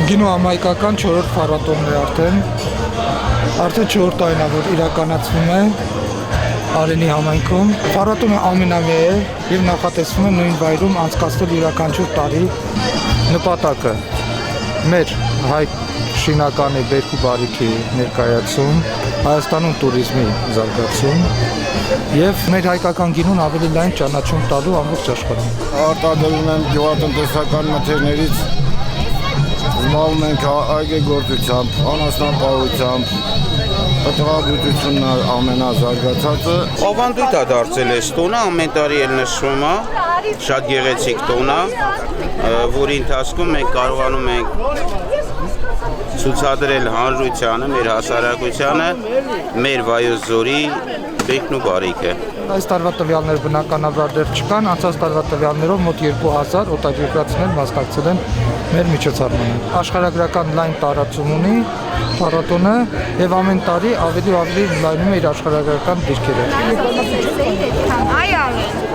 Գինու համայնքական 4-րդ փառատոնն է արդեն 4 տարին է որ իրականացվում է Արենի համայնքում։ Փառատոնը ամենամյա է եւ նախատեսվում է նույն վայրում անցկացնել յուրաքանչյուր տարի նպատակը մեր հայ շինականի բերք ու բարիքի ներկայացում, Հայաստանում туриզմի զարգացում եւ մեր հայկական գինուն ավելի լայն ճանաչում տալու ամբողջ աշխարհում։ Արտադրում են գյուղատնտեսական մթերներից զբաղվում ենք այգեգործությամբ, անասնապահությամբ, պտղաբուծությունն ամենազարգացածը։ Ավանդույթ է դարձել այս տոնը, ամեն տարի էլ նշվում է, շատ գեղեցիկ տոն է, որի ընթացքում մենք կարողանում ենք ցուցադրել հանրությանը, մեր հասարակությանը, մեր Վայոց ձորի բերքն ու բարիքը։ Այս տարվա տվյալներ բնականաբար դեռ չկան, անցած տարվա տվյալներով մոտ 2000 օտարերկրացիներ մասնակցել են մեր միջոցառմանը։ Աշխարհագրական լայն տարածում ունի փառատոնը եւ ամեն տարի ավելի ու ավելի լայնում է իր աշխարհագրական դիրքերը։ Այո։